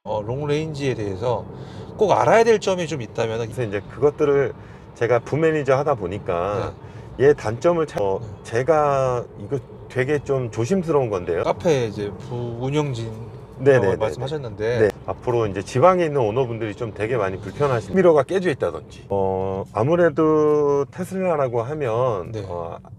롱레인지에 대해서 꼭 알아야 될 점이 좀 있다면. 그래서 이제 그것들을 제가 부매니저 하다 보니까 얘 단점을 제가 이거 되게 좀 조심스러운 건데요. 카페 이제 부운영진 네네네. 말씀하셨는데, 네. 앞으로 이제 지방에 있는 오너분들이 좀 되게 많이 불편하신 미러가 깨져 있다든지, 아무래도 테슬라라고 하면 네.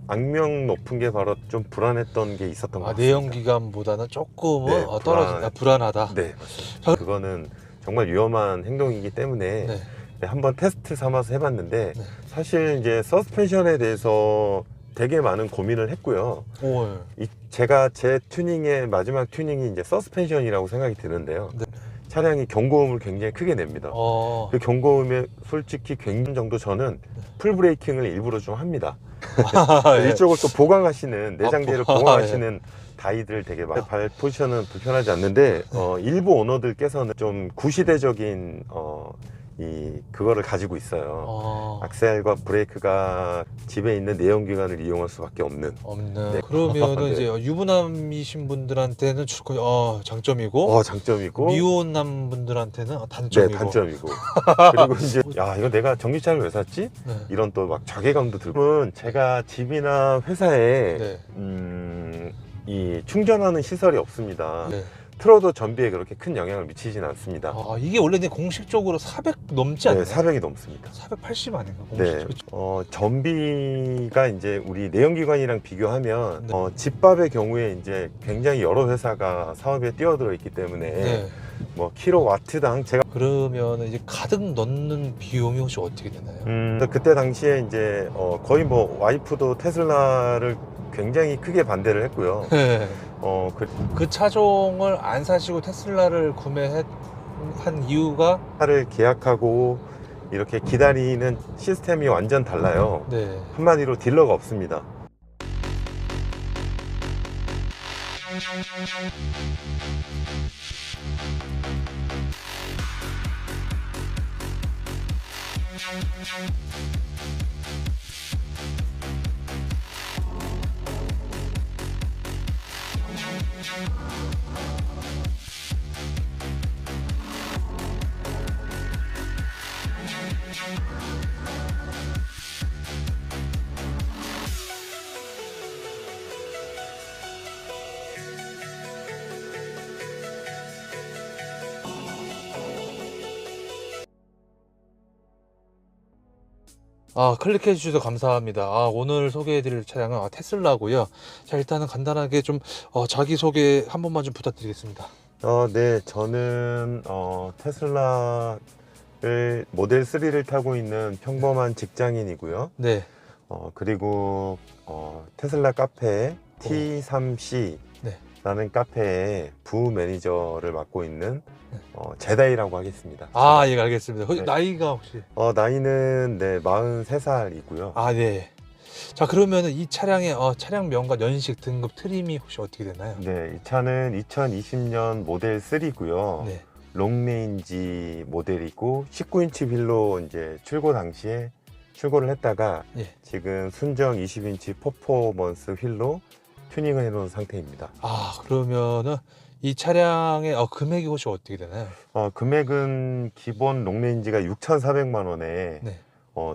악명 높은 게 바로 좀 불안했던 게 있었던 것 같습니다. 내연기관보다는 조금은 떨어진다, 불안하다. 네, 맞습니다. 그거는 정말 위험한 행동이기 때문에 네. 한번 테스트 삼아서 해봤는데, 네. 사실 이제 서스펜션에 대해서 되게 많은 고민을 했고요. 오. 제가 제 튜닝의 마지막 튜닝이 이제 서스펜션이라고 생각이 드는데요. 네. 차량이 경고음을 굉장히 크게 냅니다. 그 경고음에 솔직히 굉장히 정도 저는 풀 브레이킹을 일부러 좀 합니다. 예. 이쪽을 또 보강하시는 내장재를 보강하시는 다이들 되게 많아요. 발 포지션은 불편하지 않는데 일부 오너들께서는 좀 구시대적인 그거를 가지고 있어요. 악셀과 브레이크가 집에 있는 내연기관을 이용할 수밖에 없는. 네. 그러면은 네. 이제 유부남이신 분들한테는 장점이고, 장점이고, 미혼남 분들한테는 단점이고. 네, 단점이고. 그리고 이제 이거 내가 전기차를 왜 샀지? 네. 이런 또 막 자괴감도 들고. 제가 집이나 회사에 네. 이 충전하는 시설이 없습니다. 네. 틀어도 전비에 그렇게 큰 영향을 미치진 않습니다. 이게 원래 공식적으로 400 넘지 않나요? 네, 400이 넘습니다. 480 아닌가? 네. 전비가 이제 우리 내연기관이랑 비교하면 네. 집밥의 경우에 이제 굉장히 여러 회사가 사업에 뛰어들어 있기 때문에 네. 뭐 킬로와트당 제가 그러면 이제 가득 넣는 비용이 혹시 어떻게 되나요? 그때 당시에 이제 거의 뭐 와이프도 테슬라를 굉장히 크게 반대를 했고요. 네. 그 차종을 안 사시고 테슬라를 구매한 이유가? 차를 계약하고 이렇게 기다리는 시스템이 완전 달라요. 네. 한마디로 딜러가 없습니다. 클릭해 주셔서 감사합니다. 오늘 소개해 드릴 차량은 테슬라고요. 자, 일단은 간단하게 좀 자기소개 한 번만 좀 부탁드리겠습니다. 네, 저는 테슬라를 모델 3를 타고 있는 평범한 직장인이고요. 네. 그리고 테슬라 카페 T3C 네. 라는 카페의 부매니저를 맡고 있는 제다이라고 하겠습니다. 예, 알겠습니다. 네. 나이가 혹시? 나이는 43살이고요. 네. 자, 그러면은 이 차량의 차량명과 연식, 등급, 트림이 혹시 어떻게 되나요? 네, 이 차는 2020년 모델 3고요. 네. 롱레인지 모델이고 19인치 휠로 이제 출고 당시에 출고를 했다가 지금 순정 20인치 퍼포먼스 휠로 튜닝을 해놓은 상태입니다. 그러면은 이 차량의 금액이 혹시 어떻게 되나요? 금액은 기본 롱레인지가 6,400만 원에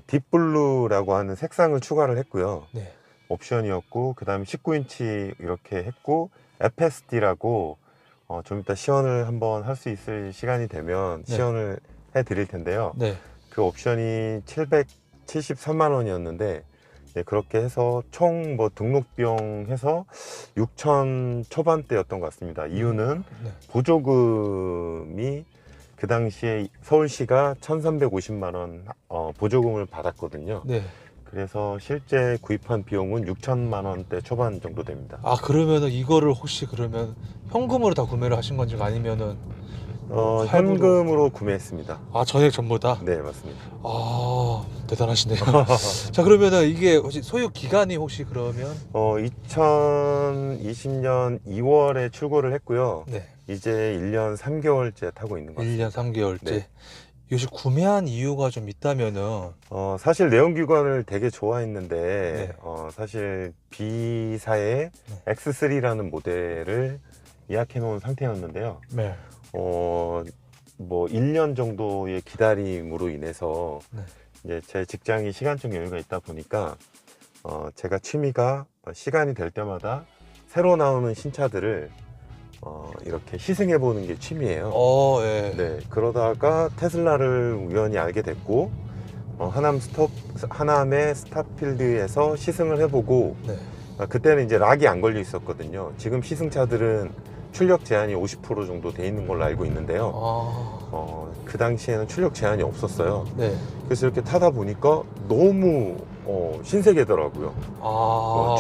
딥블루라고 하는 색상을 추가를 했고요. 네. 옵션이었고, 그 다음에 19인치 이렇게 했고, FSD라고 좀 이따 시연을 한번 할 수 있을 시간이 되면 시연을 해 드릴 텐데요. 네. 그 옵션이 773만 원이었는데 그렇게 해서 총 뭐 등록 비용 해서 6천 초반대였던 것 같습니다. 이유는 보조금이 그 당시에 서울시가 1,350만 원 보조금을 받았거든요. 네. 그래서 실제 구입한 비용은 6천만 원대 초반 정도 됩니다. 그러면은 이거를 혹시 그러면 현금으로 다 구매를 하신 건지, 아니면은 현금으로 구매했습니다. 전액 전부 다? 네, 맞습니다. 대단하시네요. 자, 그러면은 이게 혹시 소유 기간이 혹시 그러면? 2020년 2월에 출고를 했고요. 네. 이제 1년 3개월째 타고 있는 것 같습니다. 1년 3개월째. 네. 요새 구매한 이유가 좀 있다면은? 사실 내연기관을 되게 좋아했는데 사실 B사의 X3라는 모델을 예약해 놓은 상태였는데요. 네. 뭐 1년 정도의 기다림으로 인해서 네. 이제 제 직장이 시간적 여유가 있다 보니까 제가 취미가 시간이 될 때마다 새로 나오는 신차들을 이렇게 시승해 보는 게 취미예요. 예. 네, 그러다가 테슬라를 우연히 알게 됐고 하남의 스타필드에서 시승을 해보고 네. 그때는 이제 락이 안 걸려 있었거든요. 지금 시승차들은 출력 제한이 50% 정도 돼 있는 걸로 알고 있는데요. 그 당시에는 출력 제한이 없었어요. 네. 그래서 이렇게 타다 보니까 너무 신세계더라고요.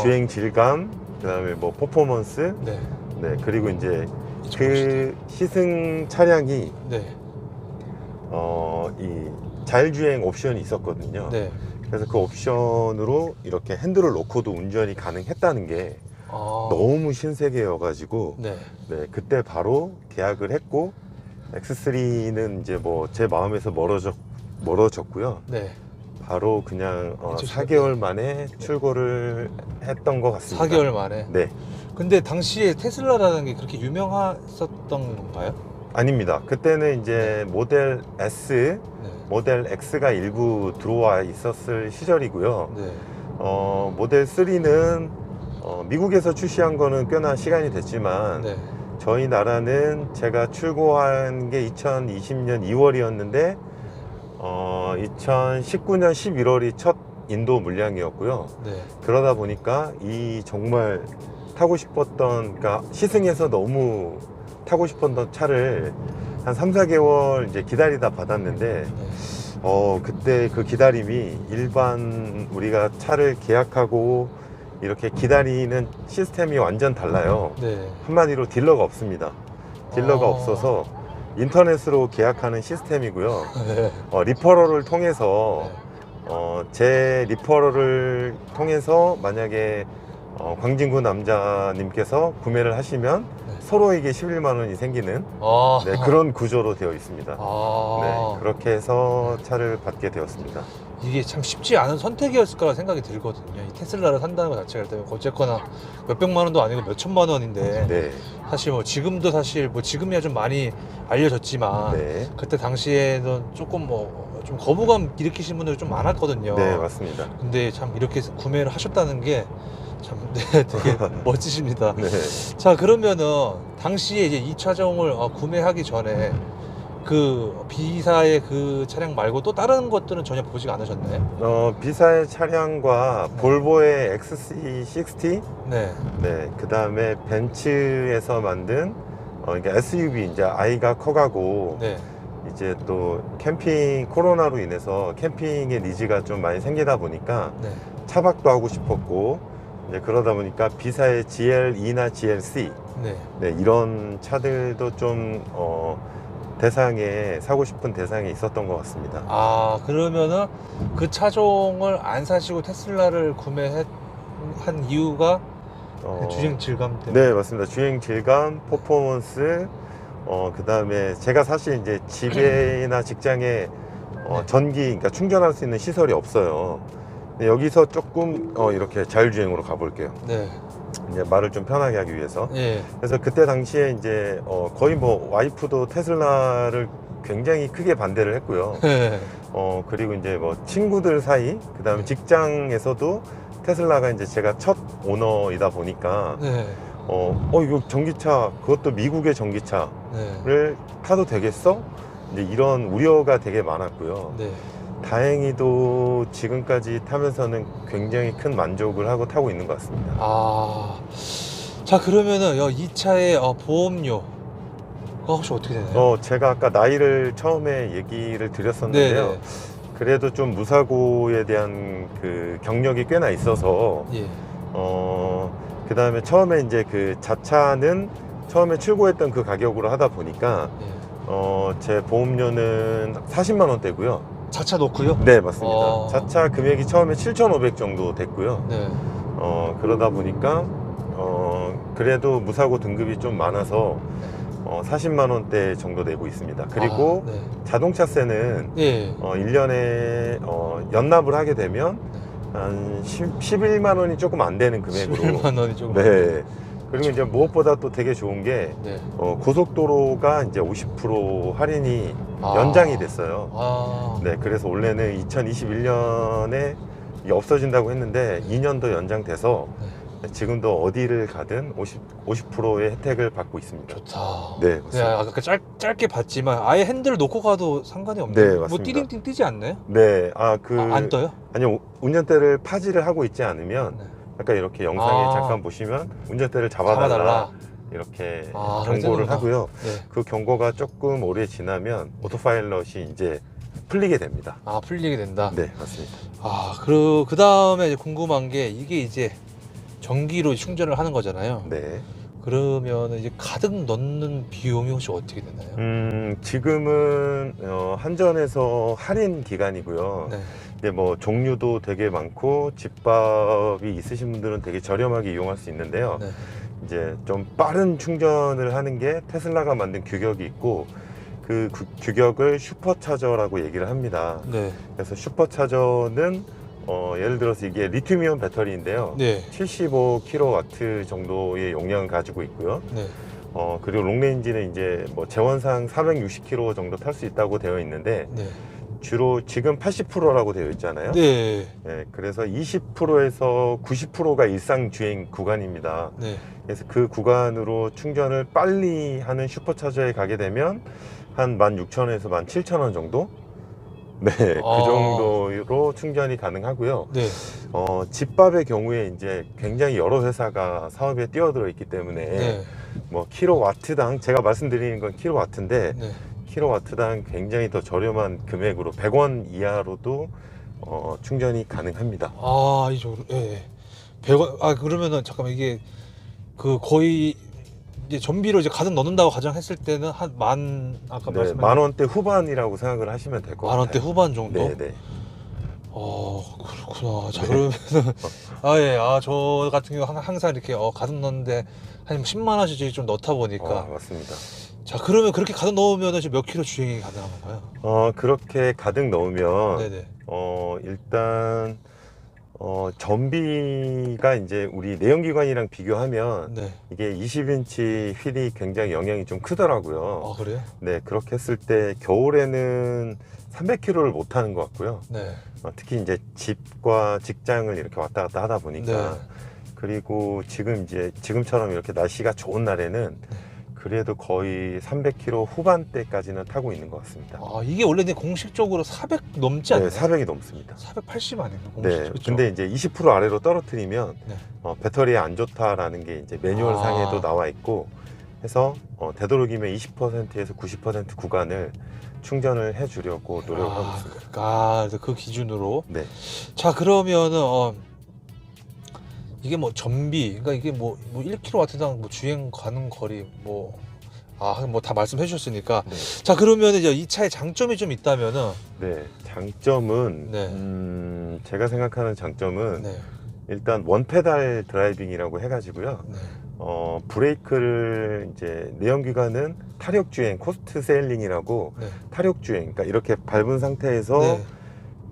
주행 질감, 그다음에 뭐 퍼포먼스, 네. 네, 그리고 이제 그 시승 차량이 네. 이 자율주행 옵션이 있었거든요. 네. 그래서 그 옵션으로 이렇게 핸들을 놓고도 운전이 가능했다는 게 너무 신세계여가지고 네. 네, 그때 바로 계약을 했고 X3는 이제 뭐 제 마음에서 멀어졌고요. 네. 바로 그냥 4개월 만에 출고를 했던 것 같습니다. 4개월 만에. 네, 근데 당시에 테슬라라는 게 그렇게 유명했었던 건가요? 아닙니다. 그때는 이제 모델 S, 네. 모델 X가 일부 들어와 있었을 시절이고요. 네. 모델 3는 미국에서 출시한 거는 꽤나 시간이 됐지만 네. 저희 나라는 제가 출고한 게 2020년 2월이었는데 2019년 11월이 첫 인도 물량이었고요. 네. 그러다 보니까 이 정말 타고 싶었던, 그러니까 시승해서 너무 타고 싶었던 차를 한 3, 4개월 이제 기다리다 받았는데 네. 그때 그 기다림이 일반 우리가 차를 계약하고 이렇게 기다리는 시스템이 완전 달라요. 네. 한마디로 딜러가 없습니다. 딜러가 없어서 인터넷으로 계약하는 시스템이고요. 네. 리퍼럴을 통해서 네. 제 리퍼럴을 통해서 만약에 광진구 남자님께서 구매를 하시면 네. 서로에게 11만 원이 생기는 네, 그런 구조로 되어 있습니다. 네, 그렇게 해서 차를 받게 되었습니다. 이게 참 쉽지 않은 선택이었을 거라 생각이 들거든요. 이 테슬라를 산다는 것 자체가 일단 어쨌거나 몇백만 원도 아니고 몇천만 원인데 네, 사실 뭐 지금도 사실 뭐 지금이야 좀 많이 알려졌지만 네, 그때 당시에는 조금 뭐 좀 거부감 일으키신 분들이 좀 많았거든요. 네, 맞습니다. 근데 참 이렇게 구매를 하셨다는 게 참 네, 되게 멋지십니다. 네. 자, 그러면은 당시에 이제 이 차종을 구매하기 전에 그 B사의 그 차량 말고 또 다른 것들은 전혀 보지 않으셨나요? B사의 차량과 네. 볼보의 XC60, 네. 네, 그 다음에 벤츠에서 만든 그러니까 SUV, 이제 아이가 커가고 네. 이제 또 캠핑, 코로나로 인해서 캠핑의 니즈가 좀 많이 생기다 보니까 네. 차박도 하고 싶었고, 이제 그러다 보니까 B사의 GL2나 GLC, 네. 네, 이런 차들도 좀 대상에, 사고 싶은 대상에 있었던 것 같습니다. 그러면은 그 차종을 안 사시고 테슬라를 구매한 이유가 주행 질감 때문에? 네, 맞습니다. 주행 질감, 퍼포먼스, 그 다음에 제가 사실 이제 집에나 직장에 전기, 그러니까 충전할 수 있는 시설이 없어요. 근데 여기서 조금 이렇게 자율주행으로 가볼게요. 네. 이제 말을 좀 편하게 하기 위해서. 예. 그래서 그때 당시에 이제 거의 뭐 와이프도 테슬라를 굉장히 크게 반대를 했고요. 네. 그리고 이제 뭐 친구들 사이, 그 다음에 직장에서도 테슬라가 이제 제가 첫 오너이다 보니까 네. 이거 전기차, 그것도 미국의 전기차를 네. 타도 되겠어? 이제 이런 우려가 되게 많았고요. 네. 다행히도 지금까지 타면서는 굉장히 큰 만족을 하고 타고 있는 것 같습니다. 자, 그러면은 이 차의 보험료가 혹시 어떻게 되나요? 제가 아까 나이를 처음에 얘기를 드렸었는데요. 네네. 그래도 좀 무사고에 대한 그 경력이 꽤나 있어서 예. 그 다음에 처음에 이제 그 자차는 처음에 출고했던 그 가격으로 하다 보니까 예. 제 보험료는 40만 원대고요. 자차 놓고요? 네, 맞습니다. 자차 금액이 처음에 7,500 정도 됐고요. 네. 그러다 보니까 그래도 무사고 등급이 좀 많아서 40만 원대 정도 내고 있습니다. 그리고 네. 자동차세는 예. 1년에 연납을 하게 되면 한 11만 원이 조금 안 되는 금액으로 11만 원이 조금. 네, 그리고 이제 무엇보다 또 되게 좋은 게 네. 고속도로가 이제 50% 할인이 아. 연장이 됐어요. 아. 네, 그래서 원래는 2021년에 없어진다고 했는데 2년 더 연장돼서 지금도 어디를 가든 50%의 혜택을 받고 있습니다. 좋다. 네, 네, 맞습니다. 아까 짧게 봤지만 아예 핸들을 놓고 가도 상관이 없네. 네, 뭐 맞습니다. 띠링띵 뜨지 않나요? 네, 안 떠요? 아니요, 운전대를 파지를 하고 있지 않으면 네. 아까 이렇게 영상에 아. 잠깐 보시면 운전대를 잡아달라 이렇게 경고를 그러는구나. 하고요. 네. 그 경고가 조금 오래 지나면 오토파일럿이 이제 풀리게 됩니다. 아, 풀리게 된다. 네, 맞습니다. 아, 그 다음에 이제 궁금한 게 이게 이제 전기로 충전을 하는 거잖아요. 네. 그러면 이제 가득 넣는 비용이 혹시 어떻게 되나요? 지금은 한전에서 할인 기간이고요. 네. 근데 뭐 종류도 되게 많고 집밥이 있으신 분들은 되게 저렴하게 이용할 수 있는데요. 네. 이제 좀 빠른 충전을 하는 게 테슬라가 만든 규격이 있고 그 규격을 슈퍼차저라고 얘기를 합니다. 네. 그래서 슈퍼차저는 예를 들어서 이게 리튬이온 배터리인데요. 네. 75kW 정도의 용량을 가지고 있고요. 네. 그리고 롱레인지는 이제 뭐 제원상 460km 정도 탈 수 있다고 되어 있는데 네. 주로 지금 80%라고 되어 있잖아요. 네. 네, 그래서 20%에서 90%가 일상 주행 구간입니다. 네. 그래서 그 구간으로 충전을 빨리 하는 슈퍼차저에 가게 되면 한 16,000원에서 17,000원 정도? 네, 그 정도로 충전이 가능하고요. 네. 집밥의 경우에 이제 굉장히 여러 회사가 사업에 뛰어들어 있기 때문에 네. 뭐 킬로와트당 제가 말씀드리는 건 킬로와트인데 네. 킬로와트당 굉장히 더 저렴한 금액으로 100원 이하로도 충전이 가능합니다. 아, 이 정도. 예. 100원. 아, 그러면은 잠깐만 이게 그 거의 이제 전비로 이제 가득 넣는다고 가정했을 때는 한 아까 네, 말씀하신 10,000원대 후반이라고 생각을 하시면 될 것 같아요. 10,000원대 후반 정도? 네, 네. 그렇구나. 자, 네. 그러면은 예. 저 같은 경우 항상 이렇게 가득 넣는데 한 10만 원씩 좀 넣다 보니까. 맞습니다. 자, 그러면 그렇게 가득 넣으면은 지금 몇 킬로 주행이 가능한 건가요? 그렇게 가득 넣으면 네네. 일단 전비가 이제 우리 내연기관이랑 비교하면 네. 이게 20인치 휠이 굉장히 영향이 좀 크더라고요. 아, 그래요? 네, 그렇게 했을 때 겨울에는 300km를 못 타는 것 같고요. 네. 특히 이제 집과 직장을 이렇게 왔다 갔다 하다 보니까 네. 그리고 지금처럼 이렇게 날씨가 좋은 날에는 그래도 거의 300km 후반대까지는 타고 있는 것 같습니다. 아, 이게 원래 공식적으로 400 넘지 네, 않나요? 400이 넘습니다. 480 아닌가? 네, 공식. 그쵸? 근데 이제 20% 아래로 떨어뜨리면 네. 배터리에 안 좋다라는 게 이제 매뉴얼 아. 상에도 나와 있고 해서 되도록이면 20%에서 90% 구간을 충전을 해주려고 노력을 하고 있습니다. 그 기준으로. 네, 자, 그러면은 이게 뭐 전비, 그러니까 이게 뭐 1kW당 뭐 주행 가는 거리 뭐 다 말씀해 주셨으니까. 네. 자, 그러면 이제 이 차의 장점이 좀 있다면은. 네, 장점은 네. 제가 생각하는 장점은 네. 일단 원페달 드라이빙이라고 해가지고요. 네. 브레이크를 이제 내연기관은 타력주행, 코스트 세일링이라고 네. 타력주행, 그러니까 이렇게 밟은 상태에서 네.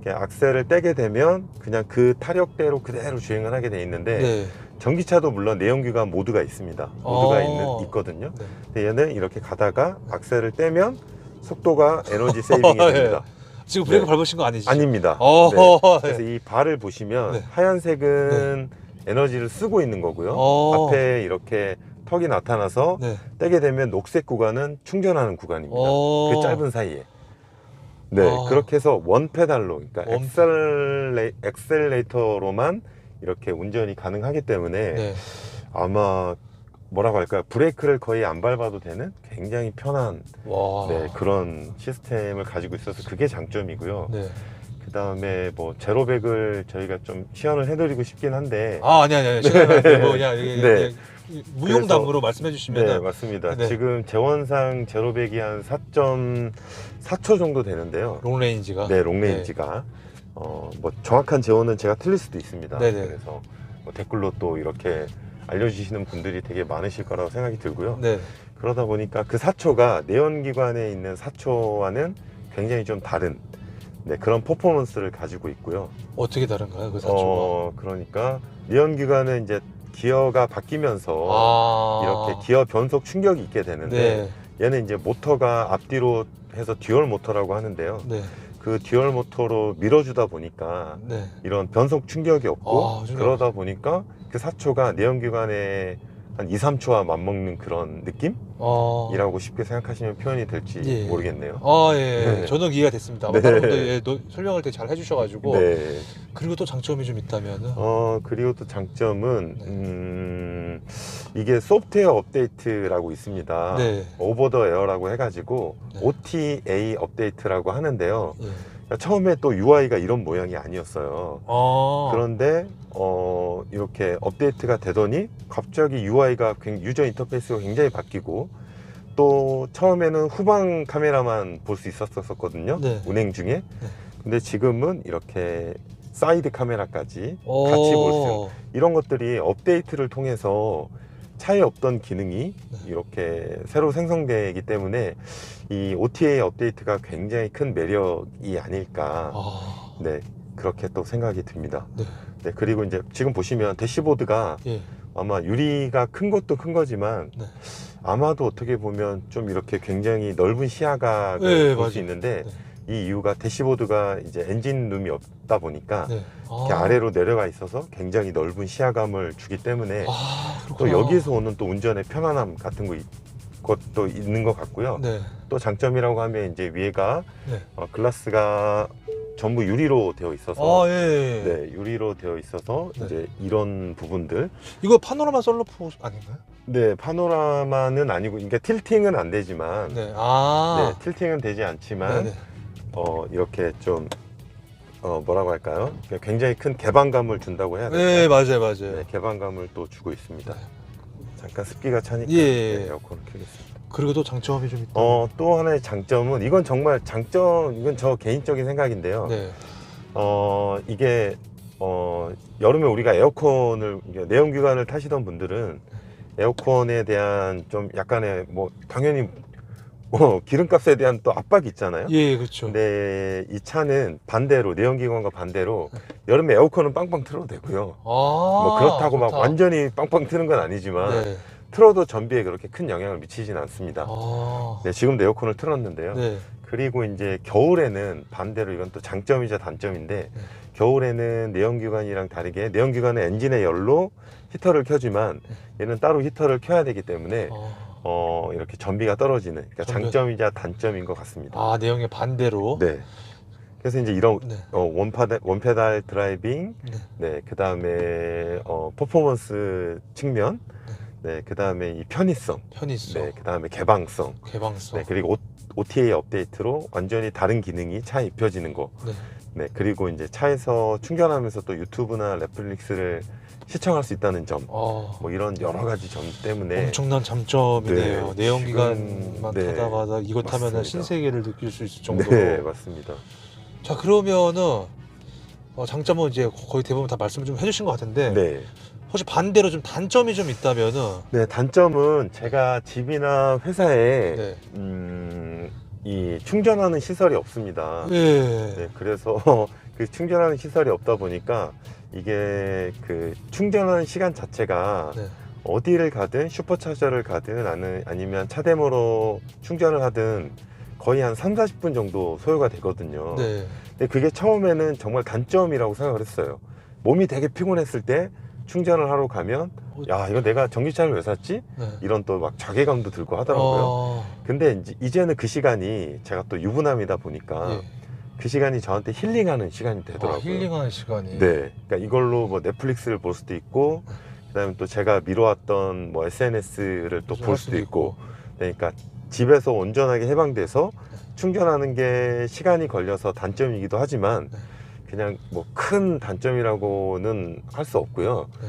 이렇게 악셀을 떼게 되면 그냥 그 타력대로 그대로 주행을 하게 돼 있는데 네. 전기차도 물론 내연기관 모드가 있습니다. 모드가 있거든요. 네. 근데 얘는 이렇게 가다가 악셀을 떼면 속도가 에너지 세이빙이 됩니다. 지금 브레이크 네. 밟으신 거 아니시죠? 아닙니다. 네. 그래서 이 발을 보시면 네. 하얀색은 에너지를 쓰고 있는 거고요. 앞에 이렇게 턱이 나타나서 네. 떼게 되면 녹색 구간은 충전하는 구간입니다. 그 짧은 사이에. 네, 그렇게 해서 원페달로, 그러니까 엑셀레이터로만 이렇게 운전이 가능하기 때문에 네. 아마 뭐라고 할까요? 브레이크를 거의 안 밟아도 되는 굉장히 편한 그런 시스템을 가지고 있어서 그게 장점이고요. 네. 그 다음에 뭐 제로백을 저희가 좀 시연을 해드리고 싶긴 한데 아니. 시간은 뭐 그냥 네. 무용담으로 말씀해 주시면. 네, 맞습니다. 네. 지금 제원상 제로백이 한 4.4초 정도 되는데요. 롱레인지가. 네, 롱레인지가. 뭐 정확한 제원은 제가 틀릴 수도 있습니다. 네네. 그래서 뭐 댓글로 또 이렇게 알려주시는 분들이 되게 많으실 거라고 생각이 들고요. 네. 그러다 보니까 그 4초가 내연기관에 있는 4초와는 굉장히 좀 다른 그런 퍼포먼스를 가지고 있고요. 어떻게 다른가요, 그 4초가? 그러니까 내연기관은 이제 기어가 바뀌면서 이렇게 기어 변속 충격이 있게 되는데 네. 얘는 이제 모터가 앞뒤로 해서 듀얼 모터라고 하는데요. 네. 그 듀얼 모터로 밀어주다 보니까 네. 이런 변속 충격이 없고 충격. 그러다 보니까 그 사초가 내연기관에 한 2, 3초와 맞먹는 그런 느낌이라고 쉽게 생각하시면 표현이 될지 예. 모르겠네요. 예. 네. 저는 이해가 됐습니다. 네. 다른 분들 설명을 되게 잘 해주셔가지고. 네. 그리고 또 장점이 좀 있다면은. 그리고 또 장점은 이게 소프트웨어 업데이트라고 있습니다. 네. 오버 더 에어라고 해가지고 네. OTA 업데이트라고 하는데요. 예. 처음에 또 UI가 이런 모양이 아니었어요. 그런데 이렇게 업데이트가 되더니 갑자기 UI가 유저 인터페이스가 굉장히 바뀌고 또 처음에는 후방 카메라만 볼 수 있었거든요. 네. 운행 중에. 네. 근데 지금은 이렇게 사이드 카메라까지 같이 볼 수 있는 이런 것들이 업데이트를 통해서 차에 없던 기능이 네. 이렇게 새로 생성되기 때문에 이 OTA 업데이트가 굉장히 큰 매력이 아닐까. 네, 그렇게 또 생각이 듭니다. 네. 네, 그리고 이제 지금 보시면 대시보드가 예. 아마 유리가 큰 것도 큰 거지만 네. 아마도 어떻게 보면 좀 이렇게 굉장히 넓은 시야각을 네, 볼 수 맞아요. 있는데 네. 이 이유가 대시보드가 이제 엔진룸이 없다 보니까 네. 이렇게 아래로 내려가 있어서 굉장히 넓은 시야감을 주기 때문에 또 그렇구나. 여기서 오는 또 운전의 편안함 같은 것도 있는 것 같고요. 네. 또 장점이라고 하면 이제 위에가 네. 글라스가 전부 유리로 되어 있어서 예. 네, 유리로 되어 있어서 네. 이제 이런 부분들 이거 파노라마 썬루프 아닌가요? 네, 파노라마는 아니고 그러니까 틸팅은 안 되지만 네. 네, 틸팅은 되지 않지만 네네. 이렇게 좀 뭐라고 할까요? 굉장히 큰 개방감을 준다고 해야 될까요? 네, 맞아요, 맞아요. 네, 개방감을 또 주고 있습니다. 네. 잠깐 습기가 차니까 예. 네, 에어컨을 켜겠습니다. 그리고 또 장점이 좀 있다. 또 하나의 장점은 이건 정말 이건 저 개인적인 생각인데요. 네. 이게 여름에 우리가 에어컨을 내연기관을 타시던 분들은 에어컨에 대한 좀 약간의 뭐 당연히 기름값에 대한 또 압박이 있잖아요. 예, 그렇죠. 근데 이 차는 반대로 내연기관과 반대로 여름에 에어컨은 빵빵 틀어도 되고요. 뭐 그렇다고 막 좋다. 완전히 빵빵 트는 건 아니지만 네. 틀어도 전비에 그렇게 큰 영향을 미치진 않습니다. 네, 지금도 에어컨을 틀었는데요. 네. 그리고 이제 겨울에는 반대로 이건 또 장점이자 단점인데 겨울에는 내연기관이랑 다르게 내연기관은 엔진의 열로 히터를 켜지만 얘는 따로 히터를 켜야 되기 때문에 이렇게 전비가 떨어지는 그러니까 장점이자 단점인 것 같습니다. 내용의 반대로. 네. 그래서 이제 이런 네. 원페달 드라이빙, 네. 네, 그 다음에 퍼포먼스 측면, 네, 그 다음에 이 편의성, 네, 그 다음에 개방성, 개방성. 네, 그리고 OTA 업데이트로 완전히 다른 기능이 차에 입혀지는 거, 네. 네, 그리고 이제 차에서 충전하면서 또 유튜브나 넷플릭스를 시청할 수 있다는 점, 뭐 이런 여러 가지 점 때문에 엄청난 장점이네요. 네, 내연기관만 네, 타다가 이거 타면은 맞습니다. 신세계를 느낄 수 있을 정도로. 네, 맞습니다. 자, 그러면은 장점은 이제 거의 대부분 다 말씀을 좀 해주신 것 같은데 네. 혹시 반대로 좀 단점이 좀 있다면은. 네, 단점은 제가 집이나 회사에 네. 이 충전하는 시설이 없습니다. 네. 네, 그래서 그 충전하는 시설이 없다 보니까 이게 그 충전하는 시간 자체가 네. 어디를 가든 슈퍼차저를 가든 아니면 차대모로 충전을 하든 거의 한 3, 40분 정도 소요가 되거든요. 네. 근데 그게 처음에는 정말 단점이라고 생각을 했어요. 몸이 되게 피곤했을 때 충전을 하러 가면 야, 이거 내가 전기차를 왜 샀지? 네. 이런 또 막 자괴감도 들고 하더라고요. 근데 이제는 그 시간이 제가 또 유부남이다 보니까 예. 그 시간이 저한테 힐링하는 시간이 되더라고요. 힐링하는 시간이. 네. 그러니까 이걸로 뭐 넷플릭스를 볼 수도 있고, 그다음에 또 제가 미뤄왔던 뭐 SNS를 또 볼 수도 있고, 그러니까 집에서 온전하게 해방돼서 충전하는 게 시간이 걸려서 단점이기도 하지만 그냥 뭐 큰 단점이라고는 할 수 없고요. 네.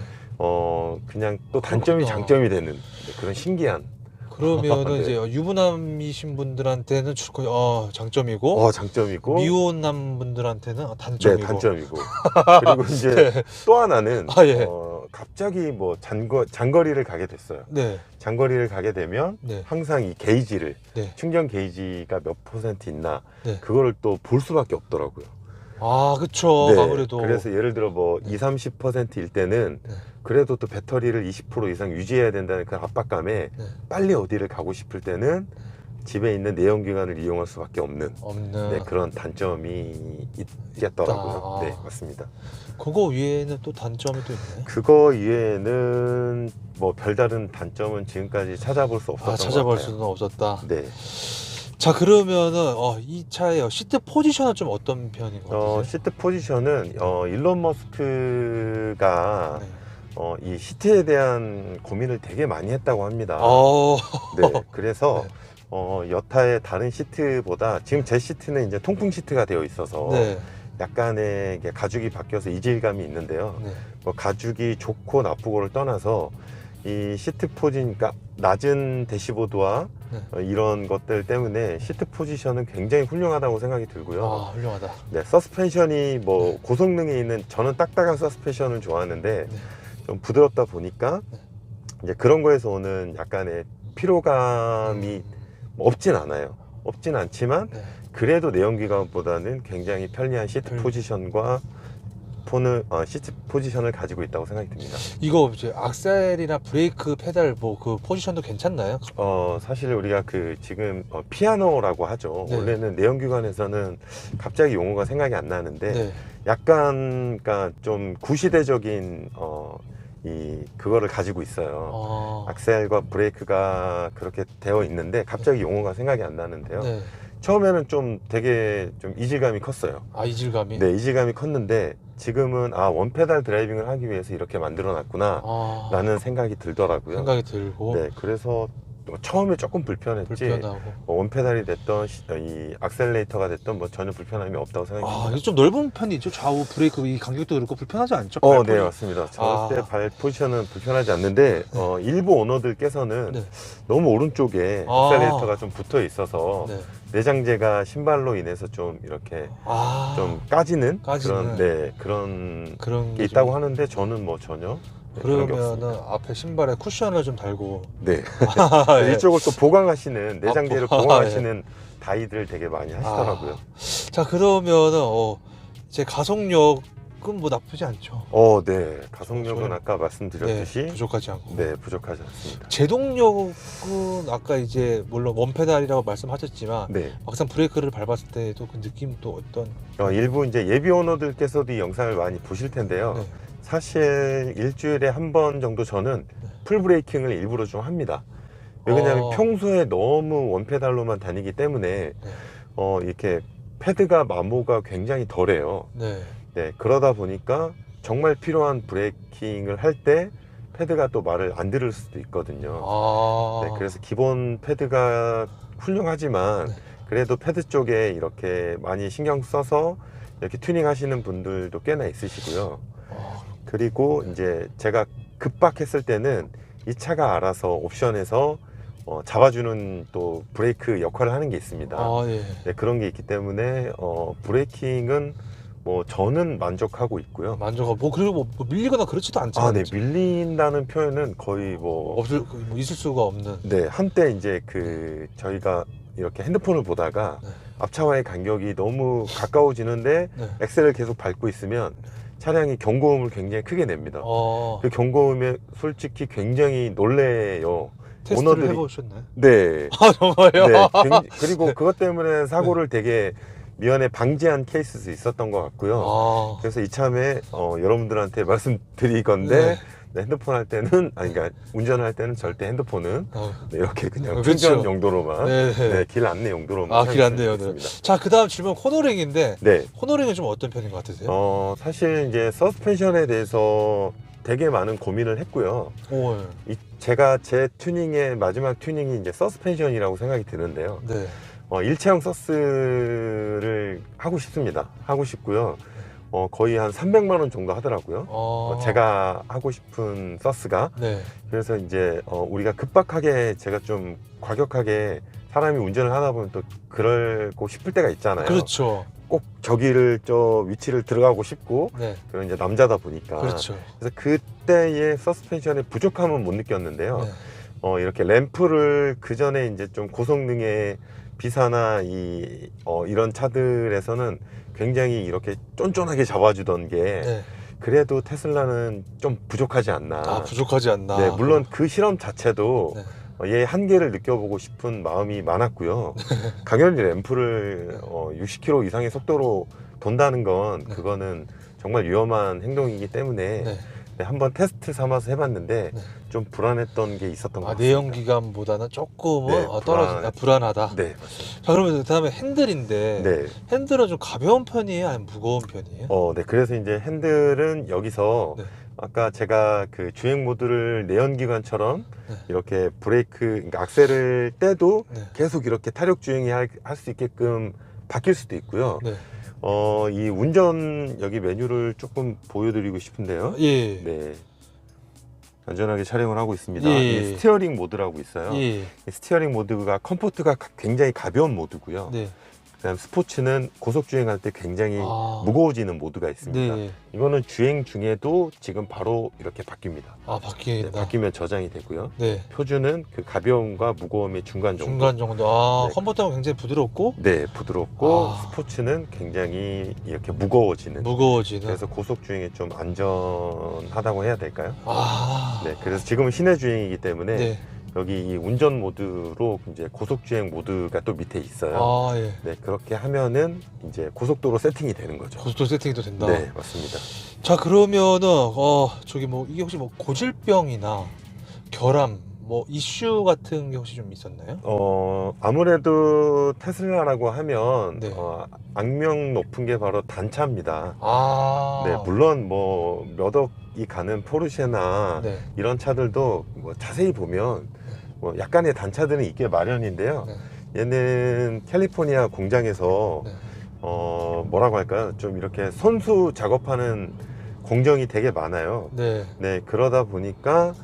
그냥 또 단점이 그렇구나. 장점이 되는 그런 신기한. 그러면은 네. 이제 유부남이신 분들한테는 장점이고, 장점이고, 미혼남 분들한테는 단점이고. 네, 단점이고. 그리고 이제 또 하나는 예. 갑자기 뭐 장거리를 가게 됐어요. 네. 장거리를 가게 되면 네. 항상 이 게이지를 네. 충전 게이지가 몇 퍼센트 있나 네. 그거를 또 볼 수밖에 없더라고요. 아, 그쵸. 네, 아무래도. 그래서 예를 들어 뭐 20, 30%일 때는 네. 그래도 또 배터리를 20% 이상 유지해야 된다는 그 압박감에 네. 빨리 어디를 가고 싶을 때는 집에 있는 내연기관을 이용할 수밖에 없는 없는. 네, 그런 단점이 있겠더라고요. 있다. 네, 맞습니다. 그거 위에는 또 단점이 또 있나요? 그거 이외에는 뭐 별다른 단점은 지금까지 찾아볼 수 없었던 것 찾아볼 같아요. 수는 없었다. 네. 자, 그러면은 이 차의 시트 포지션은 좀 어떤 편인 것 같으세요? 시트 포지션은 일론 머스크가 네. 이 시트에 대한 고민을 되게 많이 했다고 합니다. 네, 그래서 네. 여타의 다른 시트보다 지금 제 시트는 이제 통풍 시트가 되어 있어서 네. 약간의 이게 가죽이 바뀌어서 이질감이 있는데요. 네. 뭐 가죽이 좋고 나쁘고를 떠나서 이 시트 포진, 그러니까 낮은 대시보드와 네. 이런 것들 때문에 시트 포지션은 굉장히 훌륭하다고 생각이 들고요. 훌륭하다. 네, 서스펜션이 뭐 네. 고성능에 있는, 저는 딱딱한 서스펜션을 좋아하는데 네. 좀 부드럽다 보니까 네. 이제 그런 거에서 오는 약간의 피로감이 없진 않아요. 없진 않지만 네. 그래도 내연기관보다는 굉장히 편리한 시트 포지션과 시트 포지션을 가지고 있다고 생각이 듭니다. 이거 이제 악셀이나 브레이크 페달 뭐 그 포지션도 괜찮나요? 사실 우리가 지금 피아노라고 하죠. 네. 원래는 내연기관에서는 갑자기 용어가 생각이 안 나는데 네. 약간 그러니까 좀 구시대적인 그거를 가지고 있어요. 악셀과 브레이크가 그렇게 되어 있는데 갑자기 용어가 생각이 안 나는데요. 네. 처음에는 좀 되게 좀 이질감이 컸어요. 이질감이? 네, 이질감이 컸는데 지금은 원페달 드라이빙을 하기 위해서 이렇게 만들어 놨구나 라는 생각이 들더라고요. 생각이 들고. 네, 그래서 처음에 조금 불편했지 불편하고. 원페달이 됐던 이 악셀레이터가 됐던 뭐 전혀 불편함이 없다고 생각합니다. 이게 좀 넓은 편이죠. 좌우 브레이크 이 간격도 그렇고 불편하지 않죠? 네, 맞습니다. 절대 발 포지션은 불편하지 않는데 일부 오너들께서는 네. 너무 오른쪽에 악셀레이터가 좀 붙어 있어서 네. 내장재가 신발로 인해서 좀 이렇게 좀 까지는 그런 게 있다고 하는데 저는 뭐 전혀 그런 게 그러면은 없습니다. 앞에 신발에 쿠션을 좀 달고. 네. 예. 이쪽을 또 보강하시는 내장재를 아, 보강하시는 다이들 되게 많이 하시더라고요. 자, 그러면은 제 가속력은 뭐 나쁘지 않죠. 네. 가속력은 아까 말씀드렸듯이 네, 부족하지 않고. 네, 부족하지 않습니다. 제동력은 아까 이제 물론 원페달이라고 말씀하셨지만 네. 막상 브레이크를 밟았을 때도 그 느낌 또 어떤. 일부 이제 예비 오너들께서도 이 영상을 많이 보실 텐데요. 네. 사실 일주일에 한 번 정도 저는 풀 브레이킹을 일부러 좀 합니다. 왜냐하면 평소에 너무 원페달로만 다니기 때문에 이렇게 패드가 마모가 굉장히 덜해요. 네. 네, 그러다 보니까 정말 필요한 브레이킹을 할 때 패드가 또 말을 안 들을 수도 있거든요. 네, 그래서 기본 패드가 훌륭하지만 그래도 패드 쪽에 이렇게 많이 신경 써서 이렇게 튜닝 하시는 분들도 꽤나 있으시고요. 그리고 이제 제가 급박했을 때는 이 차가 알아서 옵션에서 잡아주는 또 브레이크 역할을 하는 게 있습니다. 예. 네, 그런 게 있기 때문에 브레이킹은 뭐 저는 만족하고 있고요. 그리고 뭐 밀리거나 그렇지도 않잖아요. 네, 밀린다는 표현은 거의 뭐 있을 수가 없는. 네, 한때 이제 저희가 이렇게 핸드폰을 보다가 앞차와의 간격이 너무 가까워지는데 엑셀을 계속 밟고 있으면 차량이 경고음을 굉장히 크게 냅니다. 그 경고음에 솔직히 굉장히 놀래요. 테스트를 해보셨나요? 네. 정말요? 네. 그리고 그것 때문에 사고를 되게 미연에 방지한 케이스도 있었던 것 같고요. 그래서 이참에 여러분들한테 말씀드리건데 핸드폰 할 때는 그러니까 운전할 때는 절대 핸드폰은 이렇게 그냥 충전 용도로만 길 안내 용도로만 길 안내 용도로. 자, 그다음 질문 코너링인데 코너링은 좀 어떤 편인 것 같으세요? 사실 이제 서스펜션에 대해서 되게 많은 고민을 했고요. 제가 제 튜닝의 마지막 튜닝이 이제 서스펜션이라고 생각이 드는데요. 일체형 서스를 하고 싶습니다. 하고 싶고요. 거의 한 300만 원 정도 하더라고요. 제가 하고 싶은 서스가. 그래서 이제 우리가 급박하게 제가 좀 과격하게 사람이 운전을 하다 보면 또 그러고 싶을 때가 있잖아요. 그렇죠. 꼭 저 위치를 들어가고 싶고 그런 이제 남자다 보니까. 그렇죠. 그래서 그때의 서스펜션의 부족함은 못 느꼈는데요. 이렇게 램프를 그 전에 이제 좀 고성능의 B사나 이런 차들에서는 굉장히 이렇게 쫀쫀하게 잡아주던 게 네. 그래도 테슬라는 좀 부족하지 않나. 아, 부족하지 않나. 네, 물론 그 실험 자체도 네. 얘의 한계를 느껴보고 싶은 마음이 많았고요. 당연히 램프를 60km 이상의 속도로 돈다는 건 네. 그거는 정말 위험한 행동이기 때문에 네. 네, 한번 테스트 삼아서 해봤는데 네. 좀 불안했던 게 있었던 것 아, 같습니다. 내연기관보다는 조금은 네, 떨어진다. 불안하다. 네, 맞습니다. 자, 그러면 그다음에 핸들인데 네. 핸들은 좀 가벼운 편이에요, 아니면 무거운 편이에요? 네. 그래서 이제 핸들은 여기서 네. 아까 제가 그 주행 모드를 내연기관처럼 네. 이렇게 브레이크, 그러니까 악셀을 떼도 네. 계속 이렇게 타력 주행이 할 수 있게끔 바뀔 수도 있고요. 네. 이 운전 여기 메뉴를 조금 보여드리고 싶은데요. 예. 네. 안전하게 촬영을 하고 있습니다. 예. 이 스티어링 모드라고 있어요. 예. 이 스티어링 모드가 컴포트가 굉장히 가벼운 모드고요. 네. 그다음 스포츠는 고속 주행할 때 굉장히 아. 무거워지는 모드가 있습니다. 네. 이거는 주행 중에도 지금 바로 이렇게 바뀝니다. 아, 네, 바뀌는다. 바뀌면 저장이 되고요. 네. 표준은 그 가벼움과 무거움의 중간 정도. 중간 정도. 아, 네. 컴포터는 굉장히 부드럽고 네, 부드럽고 아. 스포츠는 굉장히 이렇게 무거워지는. 무거워지는. 그래서 고속 주행이 좀 안전하다고 해야 될까요? 아. 네, 그래서 지금은 시내 주행이기 때문에 네. 여기 이 운전 모드로 이제 고속 주행 모드가 또 밑에 있어요. 아, 예. 네, 그렇게 하면은 이제 고속도로 세팅이 되는 거죠. 고속도로 세팅도 된다. 네, 맞습니다. 자, 그러면은 저기 뭐 이게 혹시 뭐 고질병이나 결함 뭐 이슈 같은 게 혹시 좀 있었나요? 아무래도 테슬라라고 하면 네. 악명 높은 게 바로 단차입니다. 아. 네, 물론 뭐 몇 억이 가는 포르쉐나 네. 이런 차들도 뭐 자세히 보면 뭐 약간의 단차들은 있게 마련인데요. 네. 얘는 캘리포니아 공장에서 네. 뭐라고 할까요? 좀 이렇게 손수 작업하는 공정이 되게 많아요. 네. 네, 그러다 보니까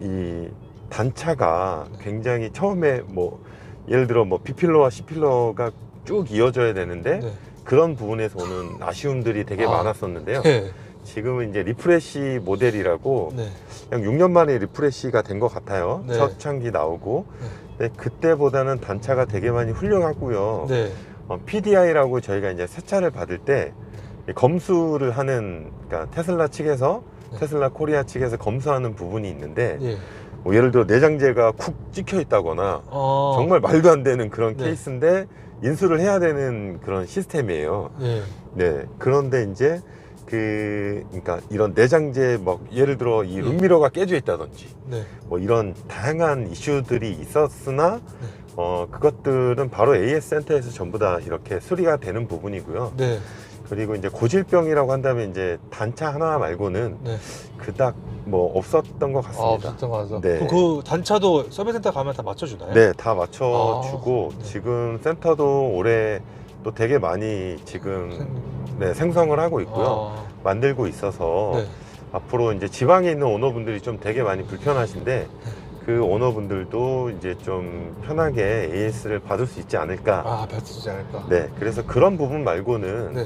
이 단차가 굉장히 처음에 뭐 예를 들어 뭐 B필러와 C필러가 쭉 이어져야 되는데 네. 그런 부분에서 오는 아쉬움들이 되게 아. 많았었는데요. 네. 지금은 이제 리프레시 모델이라고 네. 그냥 6년 만에 리프레시가 된 것 같아요. 네. 첫 창기 나오고. 네, 그때보다는 단차가 되게 많이 훌륭하고요. 네. PDI라고 저희가 이제 새 차를 받을 때 검수를 하는, 그러니까 테슬라 측에서 네. 테슬라 코리아 측에서 검수하는 부분이 있는데 예. 뭐 예를 들어 내장재가 쿡 찍혀 있다거나 아. 정말 말도 안 되는 그런 네. 케이스인데 인수를 해야 되는 그런 시스템이에요. 예. 네. 그런데 이제 그러니까 이런 내장재 뭐 예를 들어 이 예. 룸미러가 깨져 있다든지 네. 뭐 이런 다양한 이슈들이 있었으나 네. 그것들은 바로 AS 센터에서 전부 다 이렇게 수리가 되는 부분이고요. 네. 그리고 이제 고질병이라고 한다면 이제 단차 하나 말고는 네. 그닥 뭐 없었던 것 아, 같습니다. 없었던 거 같아서. 네. 그 단차도 서비스 센터 가면 다 맞춰주나요? 네, 다 맞춰주고 아, 네. 지금 센터도 올해 또 되게 많이 지금 네, 생성을 하고 있고요. 아. 만들고 있어서 네. 앞으로 이제 지방에 있는 오너분들이 좀 되게 많이 불편하신데 그 오너분들도 이제 좀 편하게 AS를 받을 수 있지 않을까. 아, 뱉지 않을까. 네, 그래서 그런 부분 말고는 네.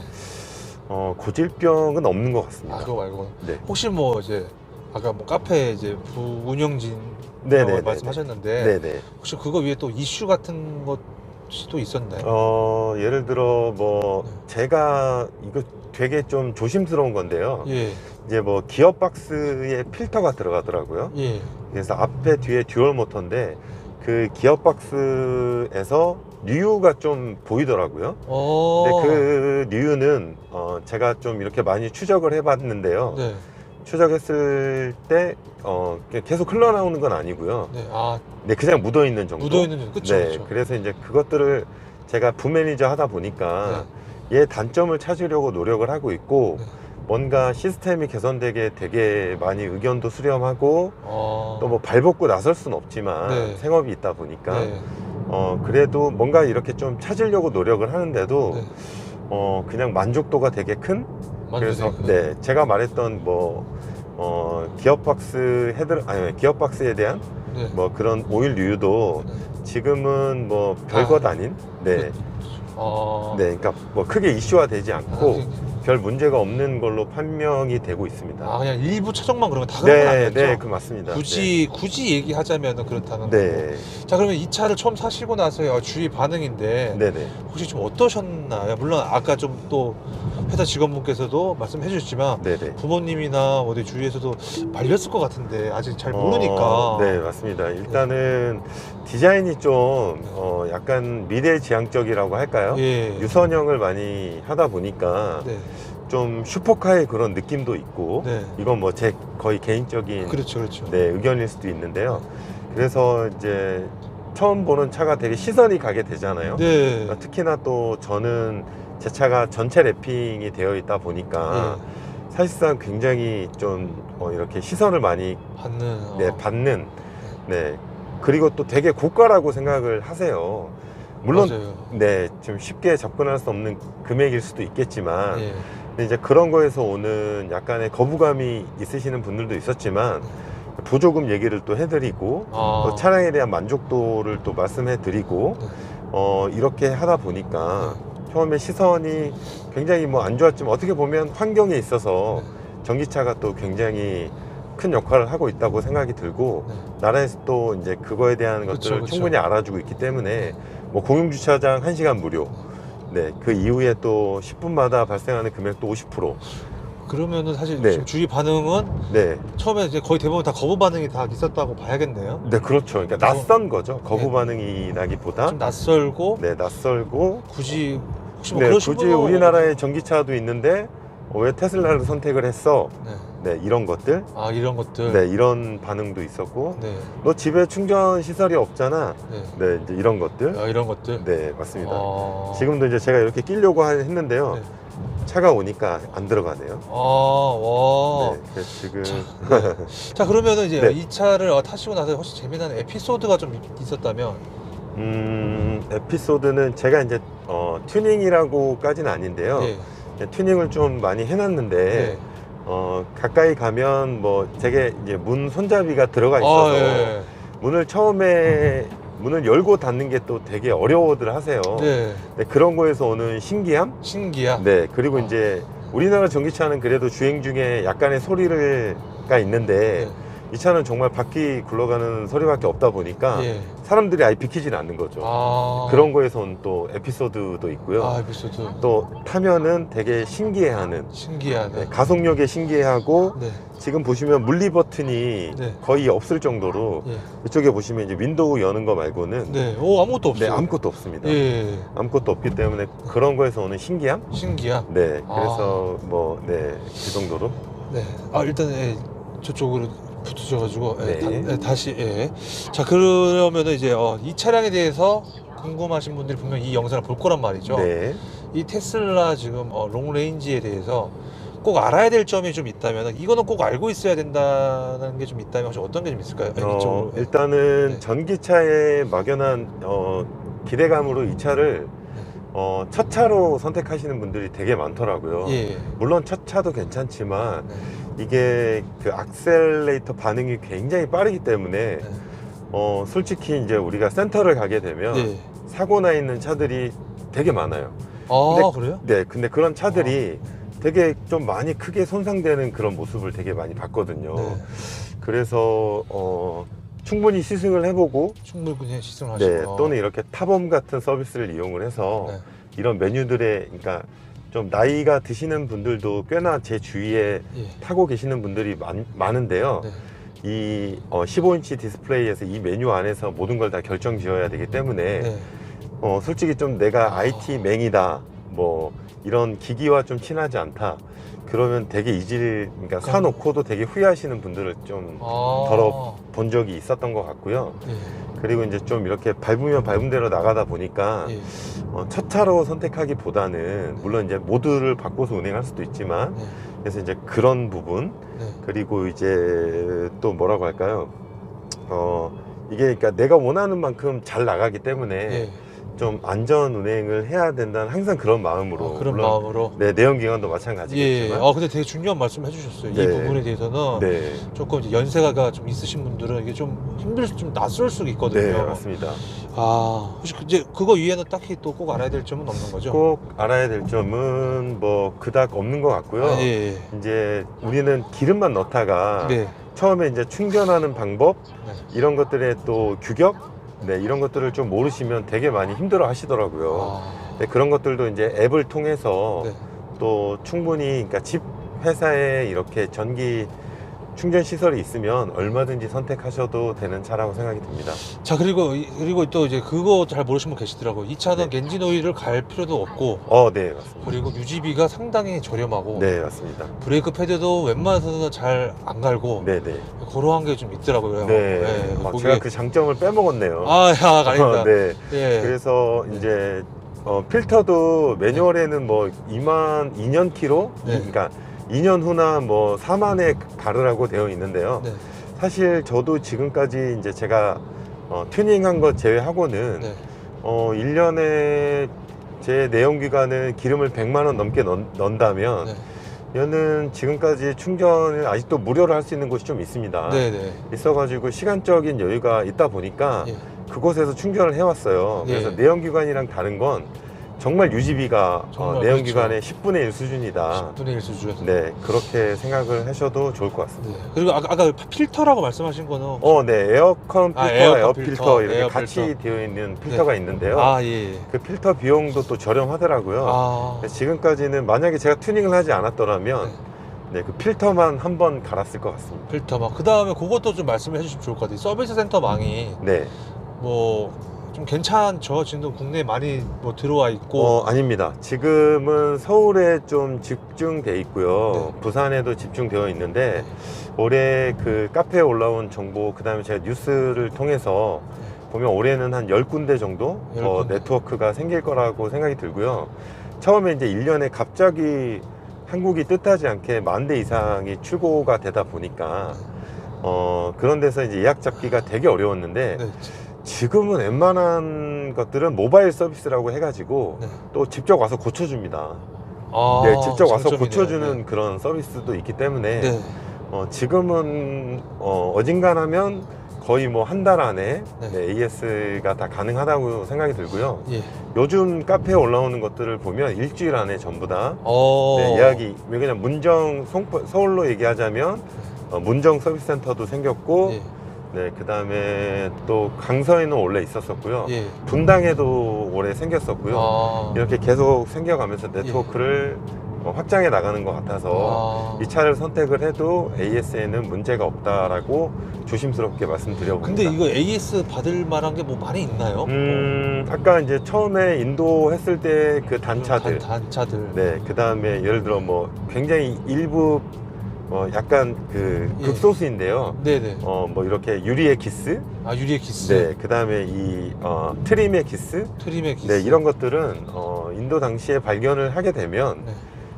고질병은 없는 것 같습니다. 아, 그거 말고 네. 혹시 뭐 이제 아까 뭐 카페 이제 부운영진 네네 말씀하셨는데 네네. 혹시 그거 위에 또 이슈 같은 것이 또 있었나요? 예를 들어 뭐 네. 제가 이거 되게 좀 조심스러운 건데요. 예. 이제 뭐 기어박스에 필터가 들어가더라고요. 예. 그래서 앞에 뒤에 듀얼 모터인데 그 기어박스에서 뉴유가 좀 보이더라고요. 근데 그 뉴유는 제가 좀 이렇게 많이 추적을 해봤는데요. 네. 추적했을 때 계속 흘러나오는 건 아니고요. 네. 아, 네, 그냥 묻어 있는 정도. 묻어 있는 그쵸, 네, 그쵸. 그래서 이제 그것들을 제가 부매니저 하다 보니까 얘 단점을 찾으려고 노력을 하고 있고 네. 뭔가 시스템이 개선되게 되게 많이 의견도 수렴하고 어. 또 뭐 발벗고 나설 수는 없지만 네. 생업이 있다 보니까 네. 그래도 뭔가 이렇게 좀 찾으려고 노력을 하는데도 네. 그냥 만족도가 되게 큰. 그래서 만족도가 네, 제가 말했던 뭐 기어박스 기어박스에 대한 네. 뭐 그런 오일 뉴유도 네. 지금은 뭐 별것 아, 아닌 네. 아. 네, 그러니까 뭐 크게 이슈화 되지 않고 별 문제가 없는 걸로 판명이 되고 있습니다. 아, 그냥 일부 차종만 그러면 다 그런 건 네, 아니었죠? 네, 그 맞습니다. 굳이 얘기하자면 그렇다는 네. 거고. 네, 자, 그러면 이 차를 처음 사시고 나서 주위 반응인데 네, 네. 혹시 좀 어떠셨나요? 물론 아까 좀 또 회사 직원분께서도 말씀해 주셨지만 네, 네. 부모님이나 어디 주위에서도 말렸을 것 같은데 아직 잘 모르니까. 네, 맞습니다. 일단은 디자인이 좀 약간 미래지향적이라고 할까요? 예. 유선형을 많이 하다 보니까 네. 좀 슈퍼카의 그런 느낌도 있고 네. 이건 뭐 제 거의 개인적인 그렇죠, 그렇죠. 네, 의견일 수도 있는데요. 그래서 이제 처음 보는 차가 되게 시선이 가게 되잖아요. 네. 그러니까 특히나 또 저는 제 차가 전체 랩핑이 되어 있다 보니까 예. 사실상 굉장히 좀 이렇게 시선을 많이 받는. 네, 받는 네, 그리고 또 되게 고가라고 생각을 하세요. 물론 맞아요. 네, 좀 쉽게 접근할 수 없는 금액일 수도 있겠지만 예. 근데 이제 그런 거에서 오는 약간의 거부감이 있으시는 분들도 있었지만 보조금 얘기를 또 해드리고 아. 또 차량에 대한 만족도를 또 말씀해드리고 네. 이렇게 하다 보니까 처음에 시선이 굉장히 뭐 안 좋았지만 어떻게 보면 환경에 있어서 전기차가 또 굉장히 큰 역할을 하고 있다고 생각이 들고 네. 나라에서 또 이제 그거에 대한 것들을 그쵸. 충분히 알아주고 있기 때문에 뭐 공용주차장 1시간 무료 네, 그 이후에 또 10분마다 발생하는 금액도 50% 그러면은 사실 네. 지금 주위 반응은 네, 처음에 이제 거의 대부분 다 거부 반응이 다 있었다고 봐야겠네요. 네 그렇죠. 그러니까 그래서- 낯선 거죠. 거부 네. 반응이 나기보다 좀 낯설고 네, 낯설고 굳이 혹시 뭐 네, 그러신 굳이 분은 우리나라에 전기차도 있는데 왜 테슬라를 선택을 했어? 네. 네, 이런 것들. 아, 이런 것들. 네, 이런 반응도 있었고 네. 너 집에 충전 시설이 없잖아. 네. 네, 이제 이런 것들. 아, 이런 것들. 네, 맞습니다. 아. 지금도 이제 제가 이렇게 끼려고 했는데요. 네. 차가 오니까 안 들어가네요. 아, 와. 네, 그래서 지금 자, 그러면은 이제 네. 이 차를 타시고 나서 혹시 재미난 에피소드가 좀 있었다면. 에피소드는 제가 이제 튜닝이라고까지는 아닌데요. 예. 그냥 튜닝을 좀 많이 해놨는데 네. 가까이 가면 뭐 되게 이제 문 손잡이가 들어가 있어서 아, 예. 문을 처음에 문을 열고 닫는 게 또 되게 어려워들 하세요. 네. 네, 그런 거에서 오는 신기함? 신기야. 네, 그리고 아. 이제 우리나라 전기차는 그래도 주행 중에 약간의 소리가 있는데 네. 이 차는 정말 바퀴 굴러가는 소리밖에 없다 보니까 예. 사람들이 아예 비키지는 않는 거죠. 아. 그런 거에서 온 또 에피소드도 있고요. 아, 에피소드. 또 타면은 되게 신기해하는 신기하네. 네, 가속력에 신기해하고 네. 지금 보시면 물리 버튼이 네. 거의 없을 정도로 예. 이쪽에 보시면 이제 윈도우 여는 거 말고는 네. 오, 아무것도 네, 없어요. 아무것도 없습니다. 예. 아무것도 없기 때문에 그런 거에서 오는 신기함? 신기야. 네, 그래서 뭐, 네, 그 정도로. 네. 아, 일단 저쪽으로 붙으셔가지고 네. 다시 예. 자, 그러면은 이제 이 차량에 대해서 궁금하신 분들이 분명 이 영상을 볼 거란 말이죠. 네. 이 테슬라 지금 롱레인지에 대해서 꼭 알아야 될 점이 좀 있다면 이거는 꼭 알고 있어야 된다는 게 좀 있다면 혹시 어떤 게 좀 있을까요? 이쪽으로. 일단은 네. 전기차에 막연한 기대감으로 이 차를 첫 차로 선택하시는 분들이 되게 많더라고요. 예. 물론 첫 차도 괜찮지만 네. 이게 그 악셀레이터 반응이 굉장히 빠르기 때문에 네. 솔직히 이제 우리가 센터를 가게 되면 네. 사고 나 있는 차들이 되게 많아요. 아, 근데- 그래요? 네, 근데 그런 차들이 되게 좀 많이 크게 손상되는 그런 모습을 되게 많이 봤거든요. 네. 그래서 충분히 시승을 해보고 충분히 시승을 하시고. 네, 또는 이렇게 타범 같은 서비스를 이용을 해서 네. 이런 메뉴들에 그러니까 좀 나이가 드시는 분들도 꽤나 제 주위에 예. 타고 계시는 분들이 많은데요. 네. 이 15인치 디스플레이에서 이 메뉴 안에서 모든 걸 다 결정 지어야 되기 때문에 네. 솔직히 좀 내가 IT 맹이다 뭐 이런 기기와 좀 친하지 않다 그러면 되게 그러니까 사놓고도 되게 후회하시는 분들을 좀 아. 덜어 본 적이 있었던 것 같고요. 예. 그리고 이제 좀 이렇게 밟으면 밟은 대로 나가다 보니까 예. 첫 차로 선택하기보다는 물론 이제 모드를 바꿔서 운행할 수도 있지만 네. 그래서 이제 그런 부분 네. 그리고 이제 또 뭐라고 할까요? 이게 그러니까 내가 원하는 만큼 잘 나가기 때문에 예. 좀 안전 운행을 해야 된다는 항상 그런 마음으로. 그런 물론 마음으로. 네, 내연기관도 예. 마찬가지겠지만. 근데 되게 중요한 말씀 해주셨어요. 이 네. 부분에 대해서는 네. 조금 이제 연세가 좀 있으신 분들은 이게 좀 좀 낯설 수가 있거든요. 네, 맞습니다. 혹시 이제 그거 이외에는 딱히 또 꼭 알아야 될 점은 없는 거죠? 꼭 알아야 될 점은 뭐 그닥 없는 것 같고요. 예. 이제 우리는 기름만 넣다가 네. 처음에 이제 충전하는 방법 네. 이런 것들의 또 규격 네, 이런 것들을 좀 모르시면 되게 많이 힘들어 하시더라고요. 네, 그런 것들도 이제 앱을 통해서 네. 또 충분히 그러니까 집 회사에 이렇게 전기 충전 시설이 있으면 얼마든지 선택하셔도 되는 차라고 생각이 듭니다. 자, 그리고 또 이제 그거 잘 모르시는 분 계시더라고요. 이 차는 네. 엔진 오일을 갈 필요도 없고, 네, 맞습니다. 그리고 유지비가 상당히 저렴하고, 네, 맞습니다. 브레이크 패드도 웬만해서는 잘 안 갈고, 네, 네. 그러한 게 좀 있더라고요. 네. 제가 그 장점을 빼먹었네요. 아닙니다. 네. 예. 그래서 네. 이제 필터도 매뉴얼에는 뭐 2년 키로, 네. 그러니까 2년 후나 뭐 4만에 가르라고 되어 있는데요. 네. 사실 저도 지금까지 이제 제가 튜닝한 것 제외하고는 네. 1년에 제 내연기관은 기름을 100만 원 넘게 넣는다면 네. 얘는 지금까지 충전을 아직도 무료로 할 수 있는 곳이 좀 있습니다. 네네. 있어가지고 시간적인 여유가 있다 보니까 예. 그곳에서 충전을 해왔어요. 예. 그래서 내연기관이랑 다른 건 정말 유지비가 정말 내연기관의 10분의 1 수준이다. 10분의 1 수준. 네, 그렇게 생각을 하셔도 좋을 것 같습니다. 네. 그리고 아까 필터라고 말씀하신 거는 네, 에어컨 필터와 에어컨 에어 필터, 필터 이렇게 에어 같이 필터. 되어 있는 필터가 있는데요. 예. 그 필터 비용도 또 저렴하더라고요. 지금까지는 만약에 제가 튜닝을 하지 않았더라면 네, 그 필터만 한 번 갈았을 것 같습니다. 필터망. 그 다음에 그것도 좀 말씀해 주시면 좋을 것 같아요. 서비스 센터망이 네. 뭐 좀 괜찮죠? 지금도 국내에 많이 뭐 들어와 있고. 아닙니다. 지금은 서울에 좀 집중돼 있고요. 네. 부산에도 집중되어 있는데 올해 그 카페에 올라온 정보, 그 다음에 제가 뉴스를 통해서 보면 올해는 한 10군데 정도 10군데. 네트워크가 생길 거라고 생각이 들고요. 처음에 이제 1년에 갑자기 한국이 뜻하지 않게 10,000대 이상이 출고가 되다 보니까 그런 데서 이제 예약 잡기가 되게 어려웠는데 네. 지금은 웬만한 것들은 모바일 서비스라고 해가지고 네. 또 직접 와서 고쳐줍니다. 네, 직접 와서 장점이네요. 고쳐주는 그런 서비스도 있기 때문에 네. 지금은 어진간하면 거의 뭐 한 달 안에 네. AS가 다 가능하다고 생각이 들고요. 예. 요즘 카페에 올라오는 것들을 보면 일주일 안에 전부 다 어. 네, 예약이, 왜냐면 서울로 얘기하자면 문정 서비스 센터도 생겼고 예. 네, 그 다음에 또 강서에는 원래 있었었고요. 예. 분당에도 올해 생겼었고요. 이렇게 계속 생겨가면서 네트워크를 확장해 나가는 것 같아서 이 차를 선택을 해도 AS에는 문제가 없다라고 조심스럽게 말씀드려봅니다. 근데 이거 AS 받을 만한 게 뭐 많이 있나요? 아까 이제 처음에 인도했을 때 그 단차들, 단차들. 네, 그 다음에 예를 들어 뭐 굉장히 일부 약간 그 예. 극소수인데요. 네네. 뭐 이렇게 유리의 기스, 유리의 기스. 네, 그 다음에 이 트림의 기스, 트림의 기스. 네, 이런 것들은 인도 당시에 발견을 하게 되면 네.